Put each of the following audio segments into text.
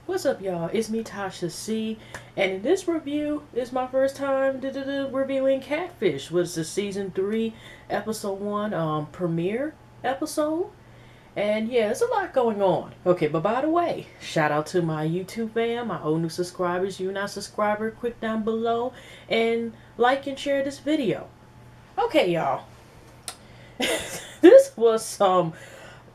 What's up, y'all? It's me, Tasha C, and in this review is my first time reviewing Catfish, which is the season 3, episode 1 premiere episode. And yeah, there's a lot going on. Okay, but by the way, shout out to my YouTube fam, my old new subscribers. You're not a subscriber, click down below and like and share this video. Okay, y'all. This was some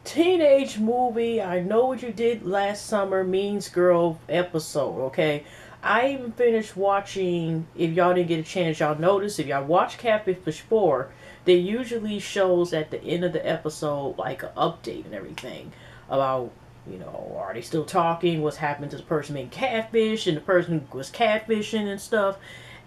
teenage movie. I Know What You Did Last Summer Means Girl episode. Okay, I even finished watching. If y'all didn't get a chance, y'all notice if y'all watch Catfish before, they usually shows at the end of the episode like an update and everything about, you know, are they still talking, what's happened to the person being catfish and the person who was catfishing and stuff.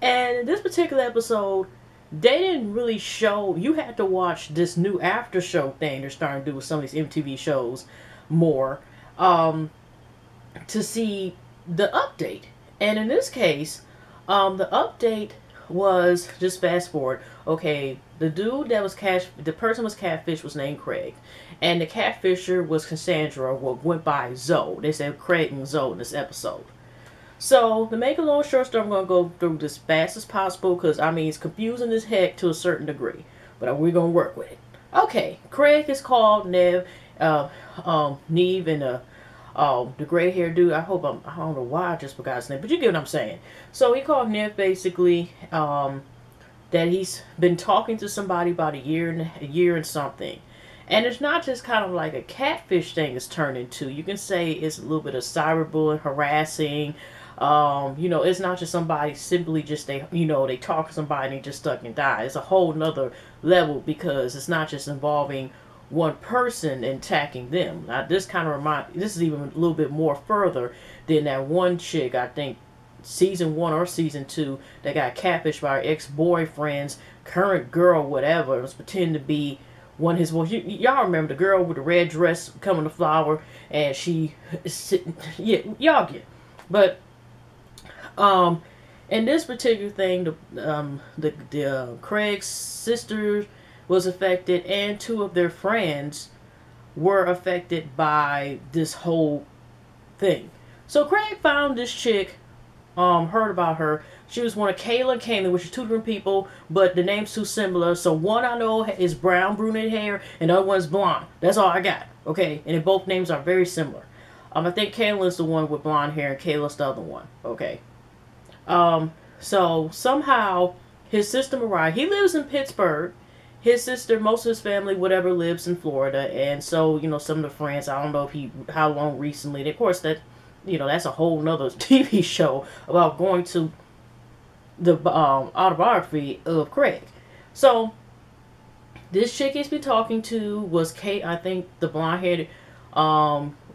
And in this particular episode, they didn't really show. You had to watch this new after show thing they're starting to do with some of these MTV shows more to see the update. And in this case, the update was, just fast forward. Okay, the dude that was the person was catfish was named Craig, and the catfisher was Cassandra, what went by Zoe. They said Craig and Zoe in this episode. So, to make a long short story, I'm going to go through this fast as possible because, I mean, it's confusing as heck to a certain degree. But we're going to work with it. Okay, Craig is called Neve, Neve, and the gray-haired dude. I don't know why I just forgot his name, but you get what I'm saying. So, he called Neve basically that he's been talking to somebody about a year and something. And it's not just kind of like a catfish thing it's turned into. You can say it's a little bit of cyberbullying, harassing. You know, it's not just somebody simply just they talk to somebody and they just stuck and die. It's a whole nother level because it's not just involving one person and attacking them. Now, this is even a little bit more further than that one chick, I think, season 1 or season 2, that got catfished by her ex-boyfriend's current girl, whatever. It was pretending to be one of his boys. Y'all remember the girl with the red dress coming to flower, and she is sitting. Yeah, y'all get. But in this particular thing, Craig's sister was affected, and 2 of their friends were affected by this whole thing. So Craig found this chick, heard about her. She was one of Kayla and Kayla, which are 2 different people, but the name's too similar. So one I know is brown, brunette hair, and the other one's blonde. That's all I got. Okay, and both names are very similar. I think Kayla is the one with blonde hair, and Kayla's the other one. Okay. So somehow his sister Mariah, he lives in Pittsburgh. His sister, most of his family, whatever, lives in Florida, and so, you know, some of the friends, I don't know how long recently. And of course, that, you know, that's a whole nother TV show about going to the autobiography of Craig. So this chick he's been talking to was Kate, I think, the blonde-haired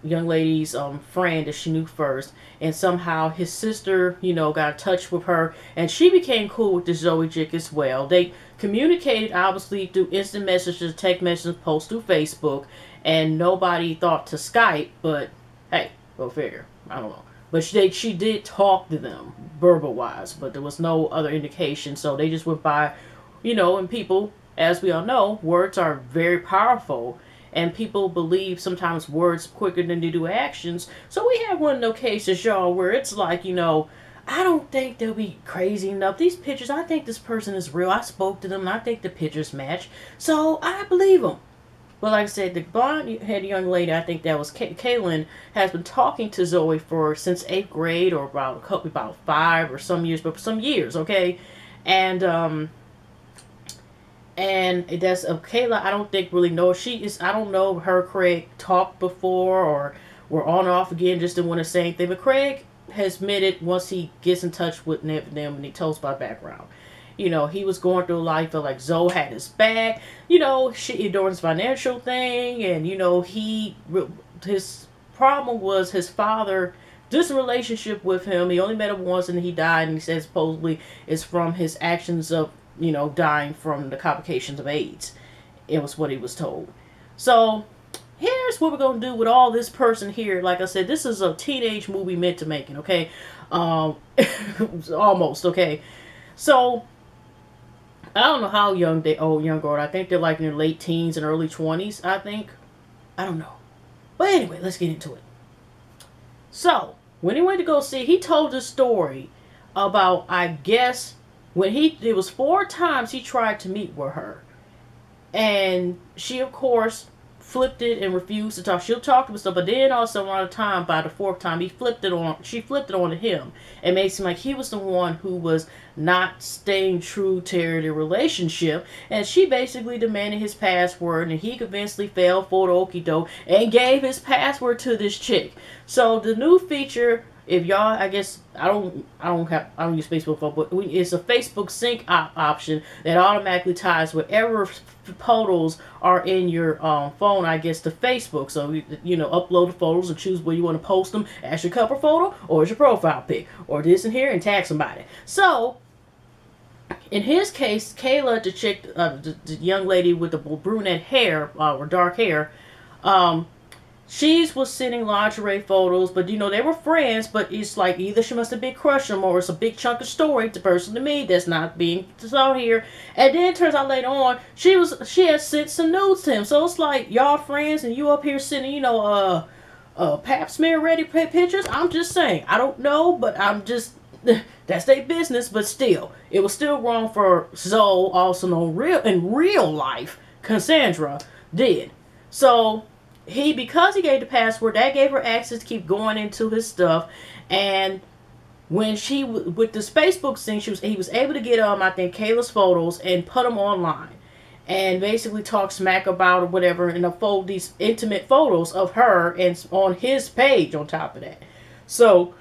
young lady's friend that she knew first, and somehow his sister, you know, got in touch with her, and she became cool with this Zoe chick as well. They communicated obviously through instant messages, text messages, posts through Facebook, and nobody thought to Skype, but hey, go figure. I don't know. But she did talk to them, verbal-wise, but there was no other indication, so they just went by, you know, and people, as we all know, words are very powerful, and people believe sometimes words quicker than they do actions. So we have one of those cases, y'all, where it's like, you know, I don't think they'll be crazy enough. These pictures, I think this person is real. I spoke to them, and I think the pictures match, so I believe them. But like I said, the blonde-headed young lady, I think that was Kaylin, has been talking to Zoe since 8th grade, or about 5 or some years, but some years, okay? And that's Kayla. I don't think really know. I don't know her. Craig talked before, or were on and off again, just didn't want to say anything. But Craig has admitted once he gets in touch with them and he tells about background. You know, he was going through life, felt like Zoe had his back. You know, during his financial thing, and you know, his problem was his father. This relationship with him, he only met him once, and he died. And he says supposedly it's from his actions of, you know, dying from the complications of AIDS. It was what he was told. So here's what we're gonna do with all this person here. Like I said, this is a teenage movie meant to make it. Okay, almost. Okay, so I don't know how young young or I think they're like in their late teens and early 20s. I think, I don't know, but anyway, let's get into it. So when he went to go see, he told the story about, I guess, it was 4 times he tried to meet with her. And she, of course, flipped it and refused to talk. She'll talk to him stuff, but then also around the time, by the 4th time, she flipped it on to him. It made it seem like he was the one who was not staying true to the relationship. And she basically demanded his password, and he eventually fell for the okie doke and gave his password to this chick. So the new feature, if y'all, I guess I don't use Facebook phone, but it's a Facebook sync option that automatically ties whatever photos are in your phone, I guess, to Facebook. So you know, upload the photos and choose where you want to post them as your cover photo or as your profile pic, or this in here, and tag somebody. So in his case, Kayla, the chick, the young lady with the brunette hair or dark hair, she was sending lingerie photos, but you know, they were friends, but it's like either she must have been crushing him or it's a big chunk of story to person to me that's not being told here. And then it turns out later on, she had sent some nudes to him. So it's like, y'all friends and you up here sending, you know, pap smear ready pictures. I'm just saying, I don't know, but I'm just, that's their business. But still, it was still wrong for Zoe, also known in real life, Cassandra, did. So because he gave the password, that gave her access to keep going into his stuff. And when she, with this Facebook thing, he was able to get I think Kayla's photos and put them online, and basically talk smack about or whatever, and upload these intimate photos of her and on his page on top of that. So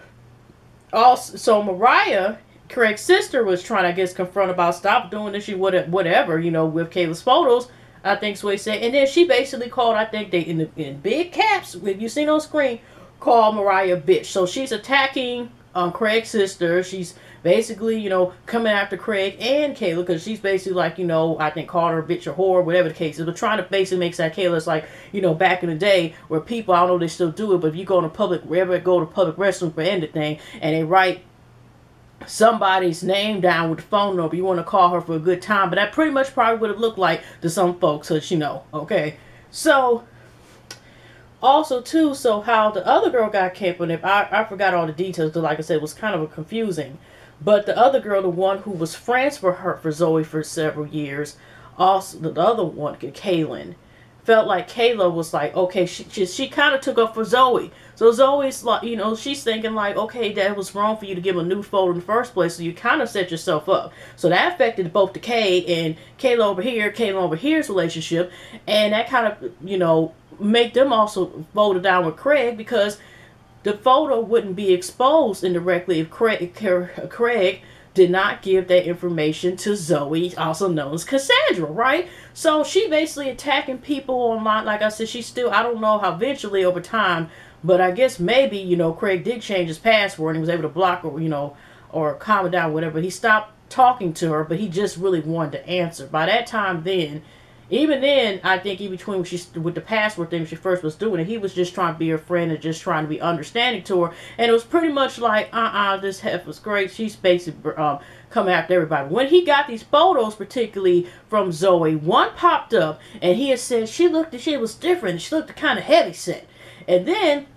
Mariah, Craig's sister, was trying to, I guess, confront about stop doing this shit, whatever, you know, with Kayla's photos, I think so he said. And then she basically called, I think they, in big caps, if you seen on screen, called Mariah a bitch. So she's attacking Craig's sister. She's basically, you know, coming after Craig and Kayla, because she's basically like, you know, I think called her a bitch or whore, whatever the case is, but trying to basically make that Kayla's like, you know, back in the day where people, I don't know if they still do it, but if you go to public, wherever go to public restroom for anything, and they write somebody's name down with the phone number, you want to call her for a good time. But that pretty much probably would have looked like to some folks, so you know. Okay, so also too, so how the other girl got camped, if I forgot all the details, because like I said, it was kind of confusing. But the other girl, the one who was friends for Zoe for several years, also the other one, Kaylin, felt like Kayla was like, okay, she kind of took up for Zoe. So Zoe's like, you know, she's thinking like, okay, that was wrong for you to give a new photo in the first place, so you kind of set yourself up. So that affected both the Kay and Kayla over here's relationship, and that kind of, you know, make them also vote down with Craig, because the photo wouldn't be exposed indirectly if Craig did not give that information to Zoe, also known as Cassandra, right? So she basically attacking people online. Like I said, she still, I don't know how eventually over time, but I guess maybe, you know, Craig did change his password and he was able to block her, you know, or calm it down, whatever. He stopped talking to her, but he just really wanted to answer. By that time then, even then, I think in between with the password thing she first was doing it, he was just trying to be her friend and just trying to be understanding to her. And it was pretty much like, this hef was great. She's basically coming after everybody. When he got these photos, particularly from Zoe, one popped up and he had said she was different. She looked kind of heavy set. And then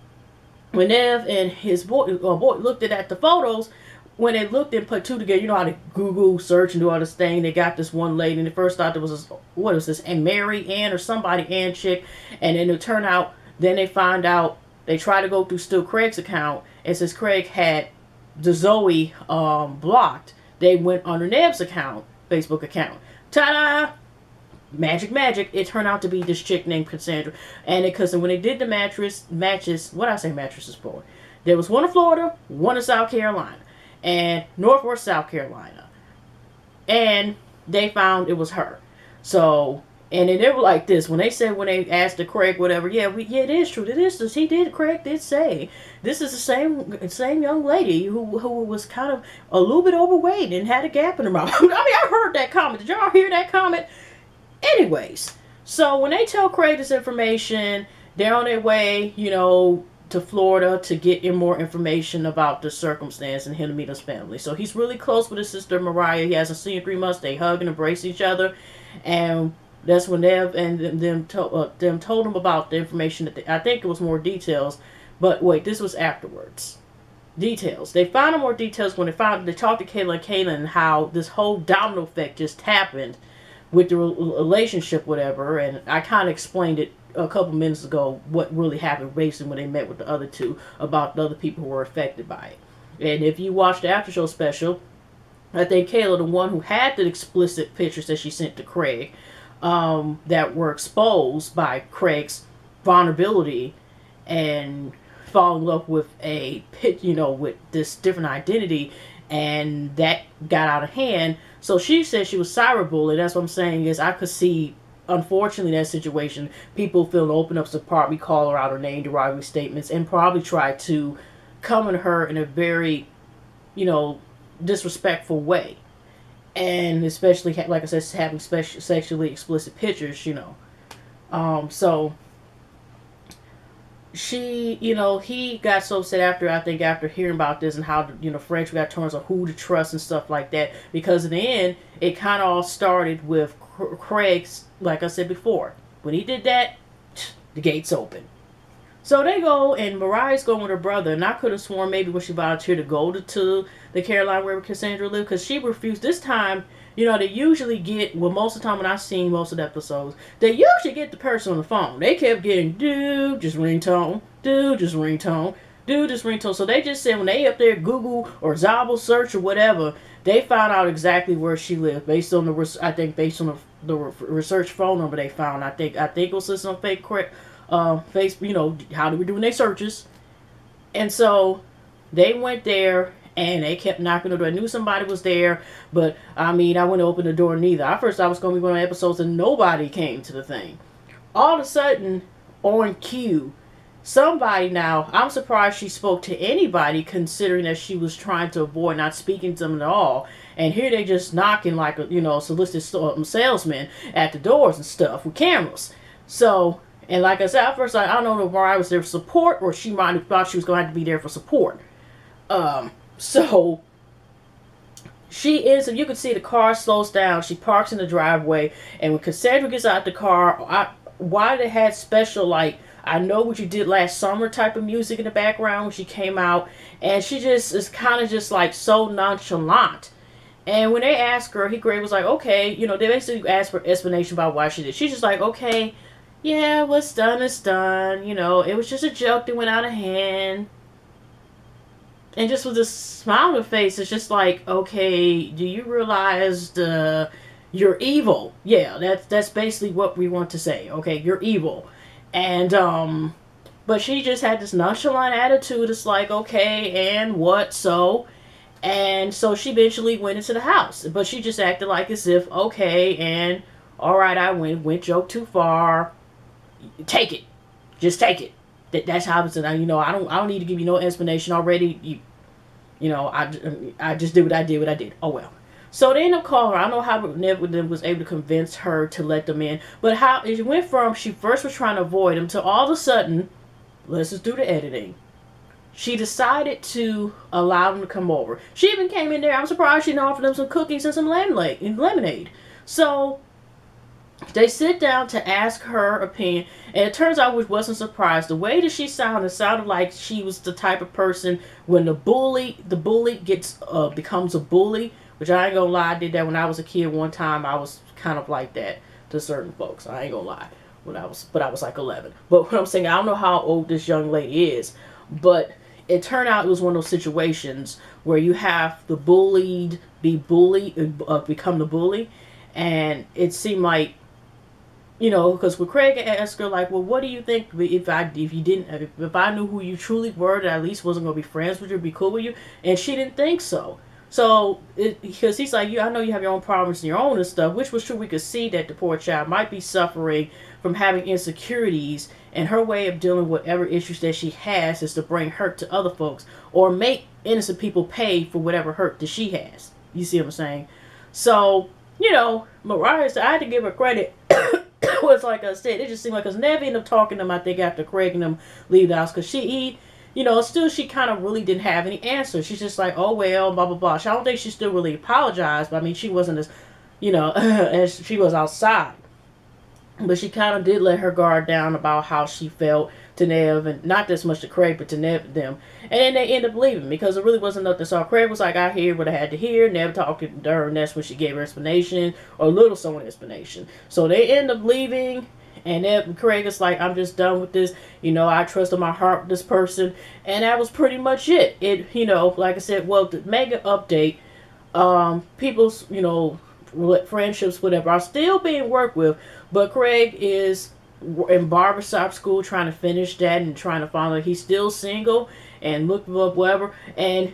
when Nev and his boy looked at the photos, when they looked and put two together, you know how to Google search and do all this thing, they got this one lady, and they first thought there was this, what was this, and Mary Ann or somebody, Ann chick, and then it turned out, then they find out, they try to go through still Craig's account, and since Craig had the Zoe blocked, they went under Nev's account, Facebook account. Ta-da! Magic, it turned out to be this chick named Cassandra. And because when they did the matches, what did I say mattresses for? There was one in Florida, one in South Carolina, and North or South Carolina, and they found it was her. So, and then they were like this when they asked the Craig whatever, yeah, it is true, Craig did say this is the same young lady who was kind of a little bit overweight and had a gap in her mouth. I mean, I heard that comment. Did y'all hear that comment? Anyways, so when they tell Craig this information, they're on their way, you know, to Florida to get more information about the circumstance and him to meet his family. So he's really close with his sister Mariah. He hasn't seen her in 3 months. They hug and embrace each other, and that's when Nev and them told him about the information that I think it was more details. But wait, this was afterwards. details. They found out more details when they talked to Kayla and how this whole domino effect just happened with the relationship, whatever. And I kind of explained it a couple minutes ago what really happened basically when they met with the other two about the other people who were affected by it. And if you watch the after show special, I think Kayla, the one who had the explicit pictures that she sent to Craig, that were exposed by Craig's vulnerability and fall in love with a pit, with this different identity, and that got out of hand. So she said she was cyberbullied. That's what I'm saying is I could see, unfortunately, that situation, people feeling open up to probably call her out her name, derogatory statements, and probably try to come at her in a very, disrespectful way. And especially, like I said, having sexually explicit pictures, so she, he got so upset after hearing about this and how, French got turns on who to trust and stuff like that. Because in the end, it kind of all started with Craig's, like I said before. When he did that, the gates open. So they go, and Mariah's going with her brother, and I could have sworn maybe when she volunteered to go to the Carolina where Cassandra lived, because she refused. This time, they usually get, well, most of the time when I've seen most of the episodes, they usually get the person on the phone. They kept getting, dude, just ringtone, dude, just ringtone, dude, just ringtone. So they just said when they up there Google or Zobble search or whatever, they found out exactly where she lived based on the research phone number they found. I think it was listed on Facebook, how do we do when they searches? And so they went there and they kept knocking on the door. I knew somebody was there, but I wouldn't open the door neither. At first I was going to be one of the episodes and nobody came to the thing. All of a sudden, on cue, somebody, now I'm surprised she spoke to anybody considering that she was trying to avoid not speaking to them at all. And here they just knocking like a, solicited salesman at the doors and stuff with cameras. So, and like I said, at first, I don't know if Mariah was there for support or she might have thought she was going to have to be there for support. So she is, and you can see the car slows down. She parks in the driveway, and when Cassandra gets out the car, why they had special, like, I know what you did last summer type of music in the background when she came out, and she just is kind of just like so nonchalant. And when they asked her, Greg was like, okay, they basically asked for explanation about why she did. She's just like, okay, yeah, what's done is done. It was just a joke that went out of hand. And just with this smile on her face, it's just like, okay, do you realize you're evil? Yeah, that's basically what we want to say. Okay, you're evil. And, but she just had this nonchalant attitude. It's like, okay, and what, so? And so she eventually went into the house. But she just acted like as if, okay, and all right, I went joke too far. Take it. Just take it. That's how it's, I don't need to give you no explanation already. I just did what I did. Oh well. So they end up calling her. I don't know how Ned was able to convince her to let them in, but how it went from she first was trying to avoid them to all of a sudden, let's just do the editing. She decided to allow them to come over. She even came in there. I'm surprised she didn't offer them some cookies and some lemonade. So they sit down to ask her opinion, and it turns out, which wasn't surprised, the way that she sounded like she was the type of person when the bully becomes a bully, which I ain't gonna lie, I did that when I was a kid one time. I was kind of like that to certain folks. I ain't gonna lie. But I was like 11. But what I'm saying, I don't know how old this young lady is, but it turned out it was one of those situations where you have the bullied become the bully, and it seemed like, because when Craig asked her, like, well, what do you think if I knew who you truly were, that I at least wasn't going to be friends with you, be cool with you? And she didn't think so. So, because he's like, I know you have your own problems and your own and stuff, which was true. We could see that the poor child might be suffering from having insecurities, and her way of dealing with whatever issues that she has is to bring hurt to other folks or make innocent people pay for whatever hurt that she has. You see what I'm saying? So, Mariah, I had to give her credit. Was like I said, it just seemed like, because Nev ended up talking to him, I think, after Craig and them leave the house, because she kind of really didn't have any answers. She's just like, oh well, blah blah blah. I don't think she still really apologized, but she wasn't as, as she was outside. But she kind of did let her guard down about how she felt to Nev, and not this much to Craig, but to Nev and them. And then they end up leaving because it really wasn't nothing. So Craig was like, I hear what I had to hear. Nev talked to her, and that's when she gave her explanation, or a little somewhat explanation. So they end up leaving. And then Craig is like, I'm just done with this. You know, I trusted my heart with this person. And that was pretty much it. It, you know, like I said, well, the mega update, people's, you know, friendships, whatever, are still being worked with. But Craig is in barbershop school trying to finish that and trying to find out he's still single and looking up whatever. And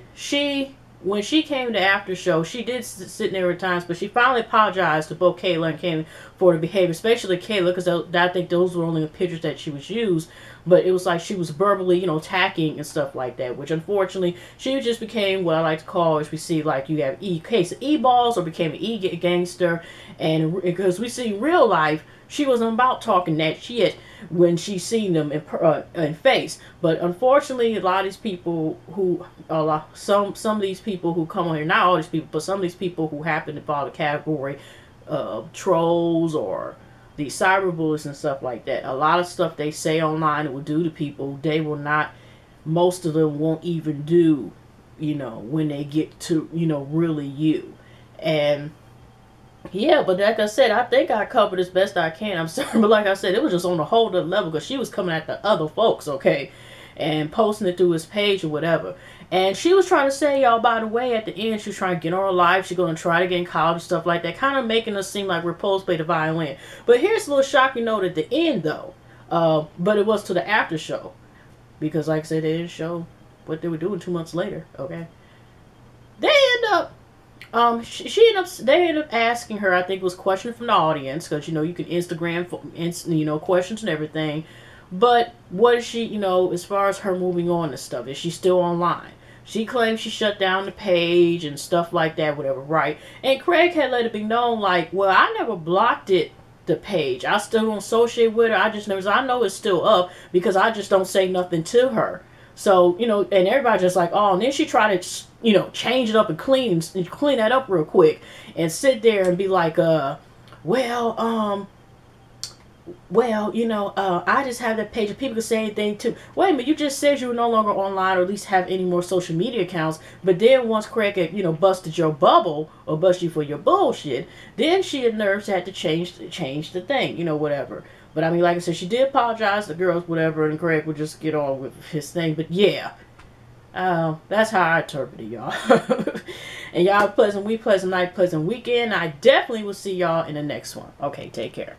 when she came to after show, she did sit there at times, but she finally apologized to both Kayla and Kayla for the behavior, especially Kayla, because I think those were only the pictures that she was used. But it was like she was verbally, you know, attacking and stuff like that, which unfortunately she just became what I like to call, as we see, like you have case of e-balls, or became an e-gangster. And because we see real life, she wasn't about talking that shit when she seen them in face. But unfortunately, a lot of these people who, some of these people who come on here, not all these people, but some of these people who happen to fall the category of trolls or these cyberbullies and stuff like that, a lot of stuff they say online it will do to people, they will not, most of them won't even do, you know, when they get to, you know, really you. And yeah, but like I said, I think I covered as best I can. I'm sorry, but like I said, it was just on a whole other level because she was coming at the other folks, okay, and posting it through his page or whatever. And she was trying to say, y'all, by the way, at the end, she was trying to get on her life. She's going to try to get in college, stuff like that, kind of making us seem like we're supposed to play the violin. But here's a little shocking note at the end, though. But it was to the after show, because like I said, they didn't show what they were doing 2 months later, okay. They end up they ended up asking her, I think it was questions from the audience, because, you know, you can Instagram, you know, questions and everything. But what is she, you know, as far as her moving on and stuff, is she still online? She claims she shut down the page and stuff like that, whatever, right? And Craig had let it be known, like, well, I never blocked the page. I still don't associate with her. I just never, I know it's still up because I just don't say nothing to her. So, you know, and everybody just like, oh, and then she tried to, you know, change it up and clean that up real quick and sit there and be like, well, you know, I just have that page and people can say anything too. Wait a minute, you just said you were no longer online or at least have any more social media accounts. But then once Craig had, you know, busted your bubble or bust you for your bullshit, then she had nerves had to change the thing, you know, whatever. But I mean, like I said, she did apologize to the girls, whatever, and Craig would just get on with his thing. But yeah, that's how I interpret it, y'all. And y'all pleasant week, pleasant night, pleasant weekend. I definitely will see y'all in the next one. Okay, take care.